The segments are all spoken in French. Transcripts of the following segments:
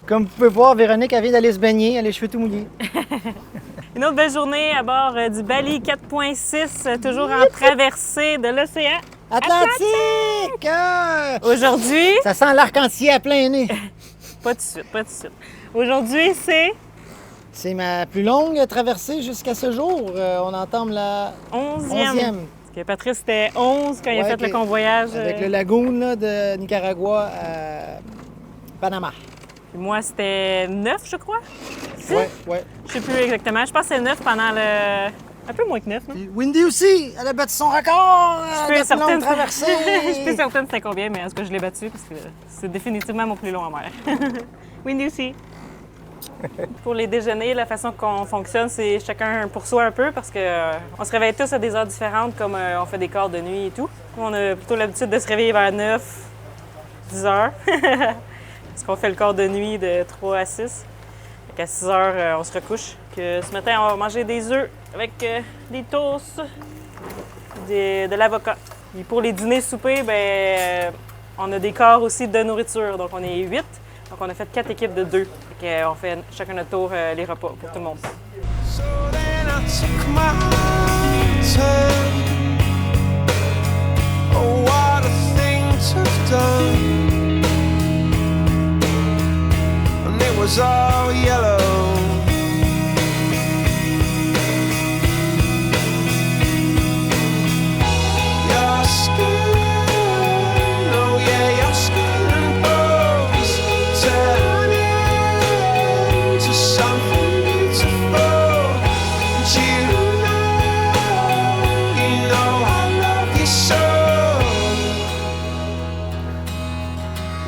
Comme vous pouvez voir, Véronique, elle vient d'aller se baigner, elle a les cheveux tout mouillés. Une autre belle journée à bord du Bali 4.6, toujours en traversée de l'océan Atlantique! Aujourd'hui. Ça sent l'arc-en-ciel à plein nez. Pas tout de suite, pas tout de suite. Aujourd'hui, c'est C'est ma plus longue traversée jusqu'à ce jour. On entame la 11e. 11e. Parce que Patrice, c'était 11 quand il a fait le convoyage. Avec le lagoon là, de Nicaragua à Panama. Puis moi, c'était 9, je crois. Ouais. Je sais plus exactement. Je pense que c'est 9 pendant le... Un peu moins que 9, non? Puis Windy aussi, elle a battu son record Je de suis plus longue traversée. Je suis plus certaine c'était combien, mais est-ce que je l'ai battu parce que c'est définitivement mon plus long en mer. Windy aussi. Pour les déjeuners, la façon qu'on fonctionne, c'est chacun pour soi un peu parce que on se réveille tous à des heures différentes, comme on fait des quarts de nuit et tout. Nous, on a plutôt l'habitude de se réveiller vers 9, 10 heures. Parce qu'on fait le quart de nuit de 3 à 6. À 6 heures, on se recouche. Puis, ce matin, on va manger des œufs avec des toasts, de l'avocat. Et pour les dîners soupers, on a des quarts aussi de nourriture. Donc, on est 8. Donc, on a fait 4 équipes de 2. On fait chacun notre tour les repas pour tout le monde. So then I took my turn. Oh, what a thing to have done. And it was all yellow. Your skin, oh yeah, your skin and bones turn into something beautiful. And you know I love you so.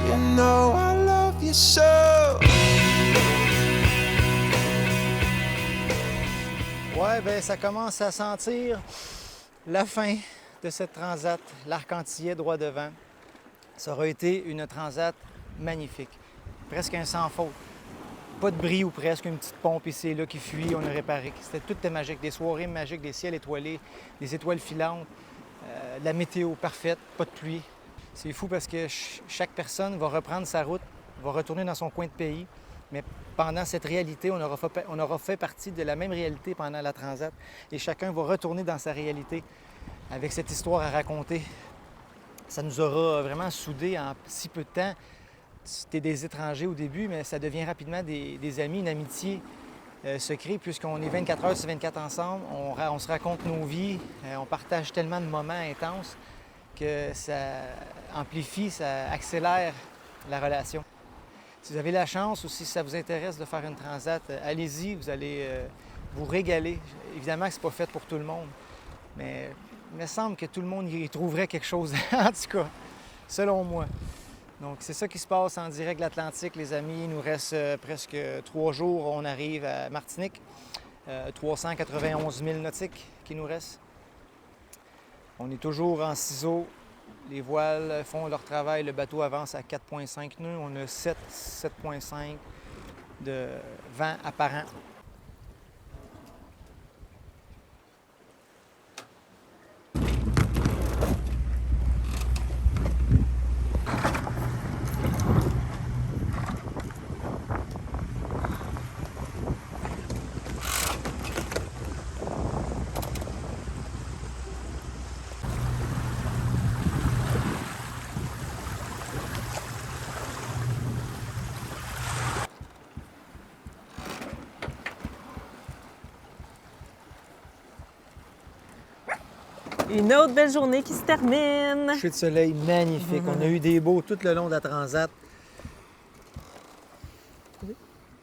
You know I love you so. Ouais, ben ça commence à sentir la fin de cette transat, l'Arc-en-Ciel droit devant. Ça aura été une transat magnifique, presque un sans faute. Pas de bris ou presque, une petite pompe ici et là qui fuit, on a réparé. Tout était magique, des soirées magiques, des ciels étoilés, des étoiles filantes, la météo parfaite, pas de pluie. C'est fou parce que chaque personne va reprendre sa route, va retourner dans son coin de pays, mais pendant cette réalité, on aura fait partie de la même réalité pendant la transat et chacun va retourner dans sa réalité avec cette histoire à raconter. Ça nous aura vraiment soudés en si peu de temps. C'était des étrangers au début, mais ça devient rapidement des amis, une amitié se crée puisqu'on est 24 heures sur 24 ensemble, on se raconte nos vies, on partage tellement de moments intenses que ça amplifie, ça accélère la relation. Si vous avez la chance ou si ça vous intéresse de faire une transat, allez-y, vous allez vous régaler. Évidemment que c'est pas fait pour tout le monde, mais il me semble que tout le monde y trouverait quelque chose, en tout cas, selon moi. Donc, c'est ça qui se passe en direct de l'Atlantique, les amis. Il nous reste presque 3 jours. On arrive à Martinique. 391 000 nautiques qui nous restent. On est toujours en ciseaux. Les voiles font leur travail. Le bateau avance à 4,5 nœuds. On a 7,5 de vent apparent. Une autre belle journée qui se termine. Coucher de soleil magnifique. On a eu des beaux tout le long de la transat.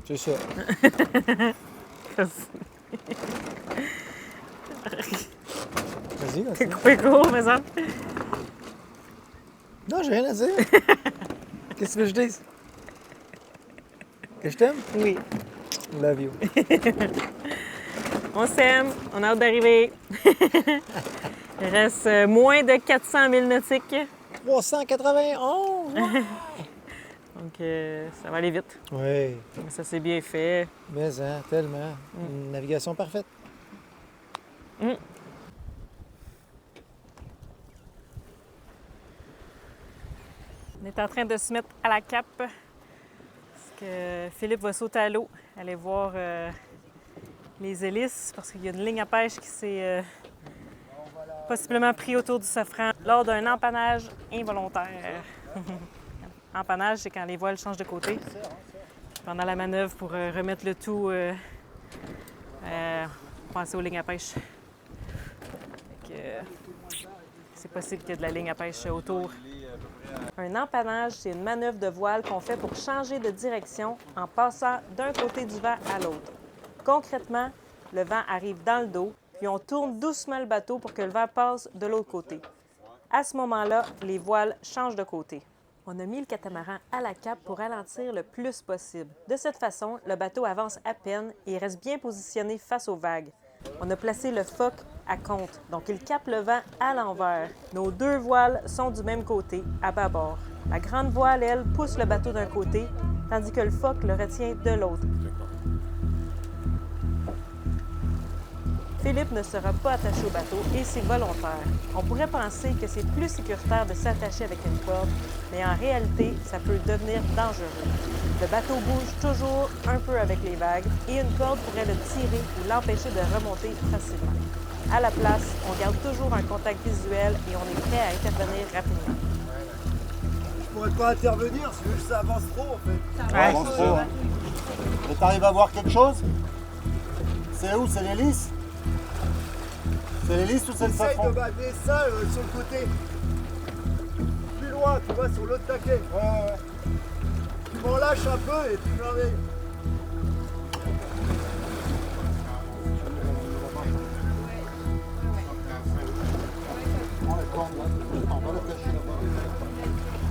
C'est ça. Vas-y, vas-y. C'est coupé court, mais ça. Non, j'ai rien à dire. Qu'est-ce que tu veux que je dise? Que je t'aime? Oui. Love you. On s'aime, on a hâte d'arriver. Il reste moins de 400 000 nautiques. 391! Ouais. Donc, ça va aller vite. Oui, Mais ça, c'est bien fait. mais hein, tellement. Une navigation parfaite. Mm. On est en train de se mettre à la cape. Philippe va sauter à l'eau, aller voir les hélices, parce qu'il y a une ligne à pêche qui s'est possiblement pris autour du safran lors d'un empannage involontaire. Empannage, c'est quand les voiles changent de côté. Pendant la manœuvre pour remettre le tout, penser aux lignes à pêche. C'est possible qu'il y ait de la ligne à pêche autour. Un empannage, c'est une manœuvre de voile qu'on fait pour changer de direction en passant d'un côté du vent à l'autre. Concrètement, le vent arrive dans le dos, puis on tourne doucement le bateau pour que le vent passe de l'autre côté. À ce moment-là, les voiles changent de côté. On a mis le catamaran à la cape pour ralentir le plus possible. De cette façon, le bateau avance à peine et reste bien positionné face aux vagues. On a placé le foc à compte, donc il capte le vent à l'envers. Nos deux voiles sont du même côté, à bâbord. La grande voile, elle, pousse le bateau d'un côté, tandis que le foc le retient de l'autre. Philippe ne sera pas attaché au bateau et c'est volontaire. On pourrait penser que c'est plus sécuritaire de s'attacher avec une corde, mais en réalité, ça peut devenir dangereux. Le bateau bouge toujours un peu avec les vagues et une corde pourrait le tirer ou l'empêcher de remonter facilement. À la place, on garde toujours un contact visuel et on est prêt à intervenir rapidement. Je pourrais pas intervenir si ça avance trop en fait. Ça avance trop. Hein. Et t'arrives à voir quelque chose? C'est où? C'est l'hélice? C'est l'hélice ou c'est le Essaye safran? de balayer ça sur le côté. Plus loin, tu vois, sur l'autre taquet. Ouais. Tu m'en lâches un peu et tu me l'enlèves. On va le cacher là-bas.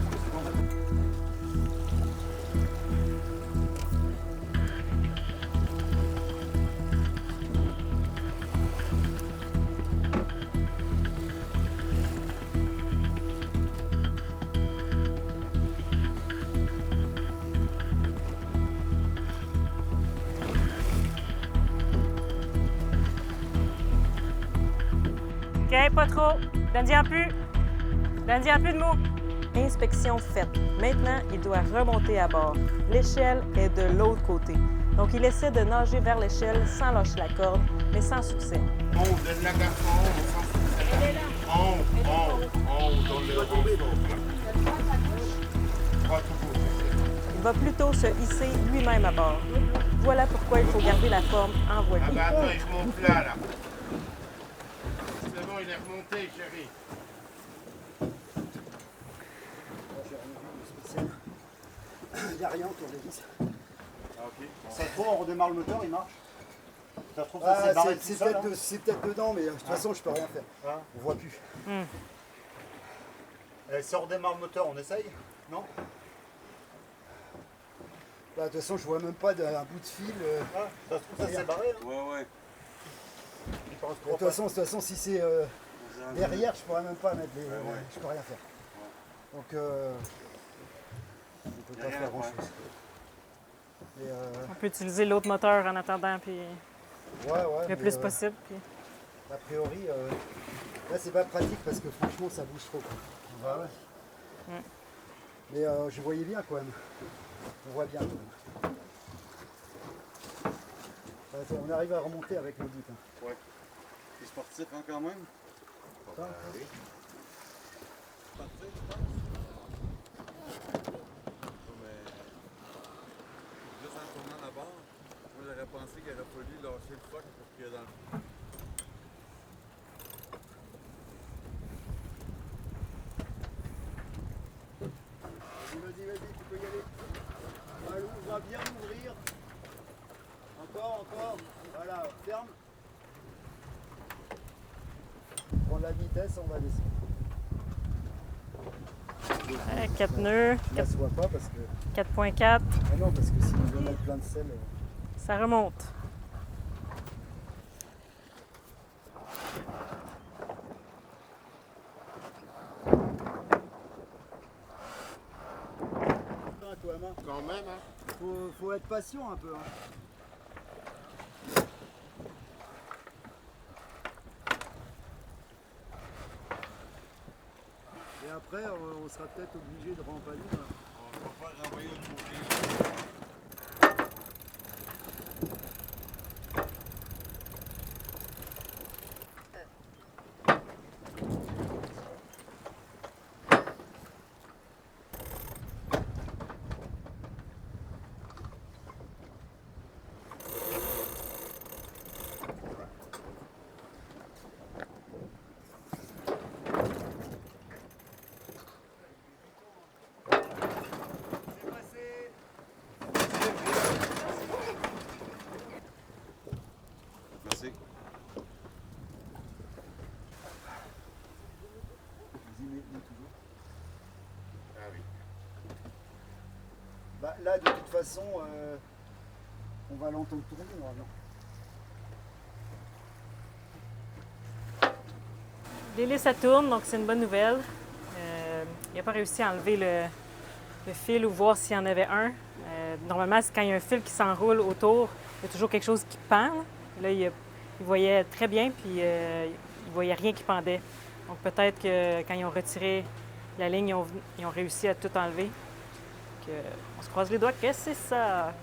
OK, pas trop. Donne-y un peu. Donne-y un peu de mou. Inspection faite. Maintenant, il doit remonter à bord. L'échelle est de l'autre côté. Donc, il essaie de nager vers l'échelle sans lâcher la corde, mais sans succès. En haut, donne la garde en haut, sans succès. Elle est là. En haut, dans le renfort. Droit tout beau. Il va plutôt se hisser lui-même à bord. Voilà pourquoi il faut garder la forme en Ah voilée. ben attends, il remonte là. C'est bon, il est remonté, chérie. Il n'y a rien autour de l'hélice. Ah, ok. Ça se trouve, on redémarre le moteur, il marche. Ça se trouve, ça Ah, s'est barré tout c'est seul. peut-être dedans, mais de toute façon, je peux rien faire. Ah. On voit plus. Et si on redémarre le moteur, on essaye? Non? Bah, de toute façon, je vois même pas un bout de fil. Ah, ça se trouve, ça s'est barré. Hein. Ouais. De toute façon, si c'est derrière, je pourrais même pas mettre les. Je peux rien faire. Donc, on peut pas faire grand chose. Mais, On peut utiliser l'autre moteur en attendant, puis ouais, le mais, plus possible. Puis... A priori, là, c'est pas pratique parce que franchement, ça bouge trop. Quoi. Bah ouais. Mais je voyais bien quand même. On voit bien quand même. On arrive à remonter avec le doute. Hein. Ouais. C'est sportif hein, quand même? Ça, Oui. Sportif, je pense. Juste en tournant là-bas, moi j'aurais pensé qu'il aurait fallu lâcher le foc pour que dans le... Vas-y, tu peux y aller. On va bien ouvrir. Encore. Voilà, ferme. Prendre la vitesse, on va descendre. 4 nœuds, Je la sois pas parce que. 4.4, Ah non, parce que si on veut mettre plein de sel. ça remonte. Quand même, hein? Faut être patient un peu. Hein. Et après, on sera peut-être obligé de remballer. On va pas renvoyer au côté. là, de toute façon, on va l'entendre tourner normalement. L'hélice, ça tourne, donc c'est une bonne nouvelle. Il n'a pas réussi à enlever le fil ou voir s'il y en avait un. Normalement, quand il y a un fil qui s'enroule autour, il y a toujours quelque chose qui pend. Là, il voyait très bien, puis il ne voyait rien qui pendait. Donc peut-être que quand ils ont retiré la ligne, ils ont réussi à tout enlever. Donc, on se croise les doigts que c'est ça.